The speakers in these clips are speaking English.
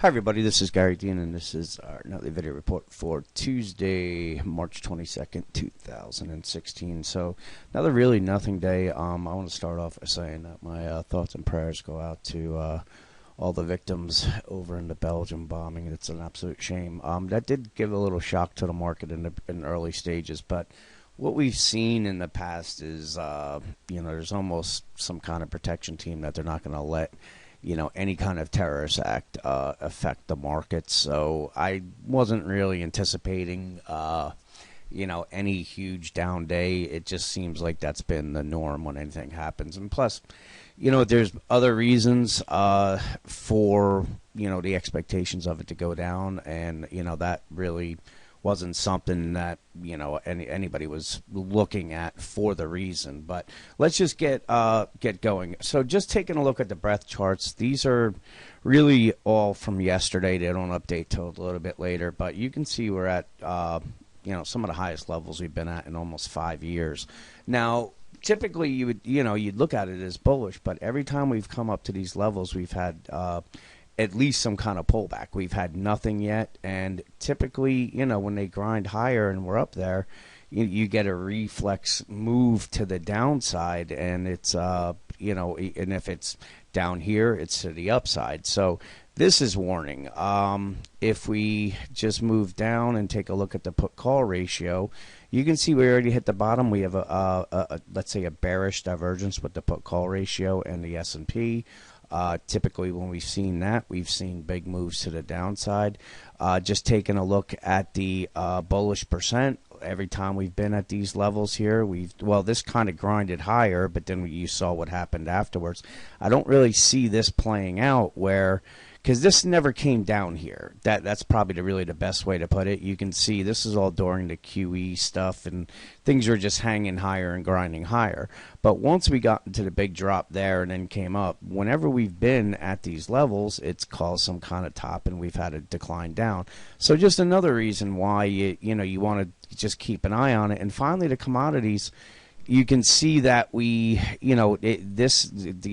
Hi everybody, this is Gary Dean and this is our nightly video report for Tuesday, March 22nd, 2016. So another really nothing day. I want to start off by saying that my thoughts and prayers go out to all the victims over in the Belgium bombing. It's an absolute shame. That did give a little shock to the market in the early stages, but what we've seen in the past is, there's almost some kind of protection team that they're not going to let any kind of terrorist act affect the market. So I wasn't really anticipating, any huge down day. It just seems like that's been the norm when anything happens. And plus, there's other reasons for, the expectations of it to go down. And, that really wasn't something that anybody was looking at for the reason. But let's just get going. So just taking a look at the breadth charts, these are really all from yesterday. They don't update till a little bit later, but you can see we're at some of the highest levels we've been at in almost 5 years. Now typically you'd look at it as bullish, but every time we've come up to these levels, we've had at least some kind of pullback. We've had nothing yet, and typically, when they grind higher and we're up there, you get a reflex move to the downside, and it's, and if it's down here, it's to the upside. So this is warning. If we just move down and take a look at the put-call ratio, you can see we already hit the bottom. We have let's say a bearish divergence with the put-call ratio and the S&P. Typically when we've seen that, we've seen big moves to the downside. Just taking a look at the bullish percent, every time we've been at these levels here, this kind of grinded higher, but then you saw what happened afterwards. I don't really see this playing out because this never came down here. That's probably really the best way to put it. You can see this is all during the QE stuff, and things are just hanging higher and grinding higher. But once we got into the big drop there and then came up, whenever we've been at these levels, it's caused some kind of top, and we've had a decline down. So just another reason why you want to just keep an eye on it. And finally, the commodities. You can see that the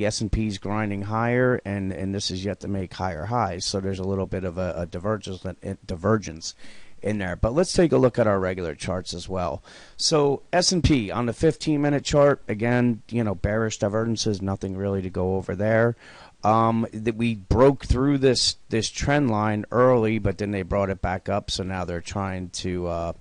S&P is grinding higher, and this is yet to make higher highs. So there's a little bit of a divergence in there. But let's take a look at our regular charts as well. So S&P on the 15-minute chart, again, bearish divergences, nothing really to go over there. That we broke through this trend line early, but then they brought it back up. So now they're trying to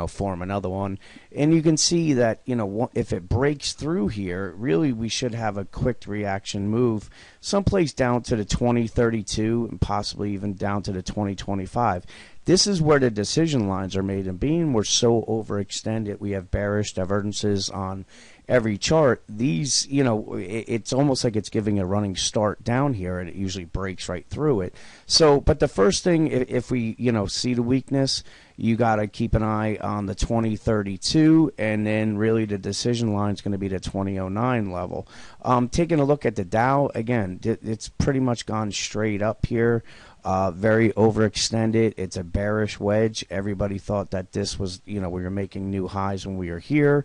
form another one. And you can see that, if it breaks through here, really we should have a quick reaction move someplace down to the 2032 and possibly even down to the 2025. This is where the decision lines are made, and being we're so overextended, we have bearish divergences on every chart. These, it's almost like it's giving a running start down here, and it usually breaks right through it. So, but the first thing, if we, see the weakness, you got to keep an eye on the 2032, and then really the decision line is going to be the 2009 level. Taking a look at the Dow, again, it's pretty much gone straight up here. Very overextended. It's a bearish wedge. Everybody thought that this was, we were making new highs when we were here.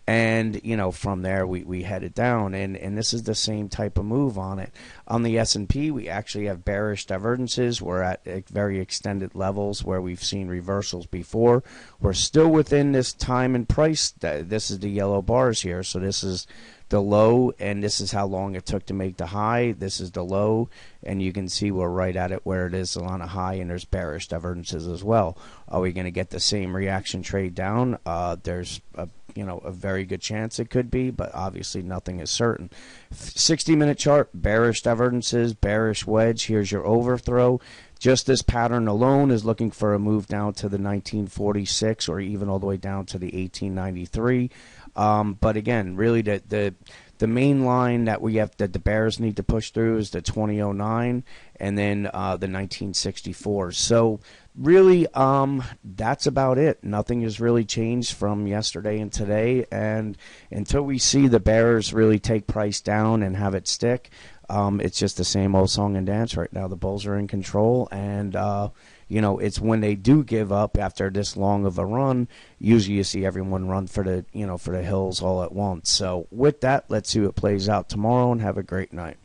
And, from there we headed down, and this is the same type of move on it. On the S&P, we actually have bearish divergences. We're at very extended levels where we've seen reversals before. We're still within this time and price. This is the yellow bars here, so this is the low, and this is how long it took to make the high. This is the low, and you can see we're right at it where it is on a high, and there's bearish divergences as well. Are we going to get the same reaction trade down? There's a very good chance it could be, but obviously nothing is certain. 60-minute chart, bearish divergences, bearish wedge. Here's your overthrow. Just this pattern alone is looking for a move down to the 1946 or even all the way down to the 1893. But again, really the main line that the bears need to push through is the 2009 and then the 1964. So really, that's about it. Nothing has really changed from yesterday and today. And until we see the bears really take price down and have it stick, it's just the same old song and dance right now. The bulls are in control, and it's when they do give up after this long of a run, usually you see everyone run for the hills all at once. So with that, let's see what plays out tomorrow, and have a great night.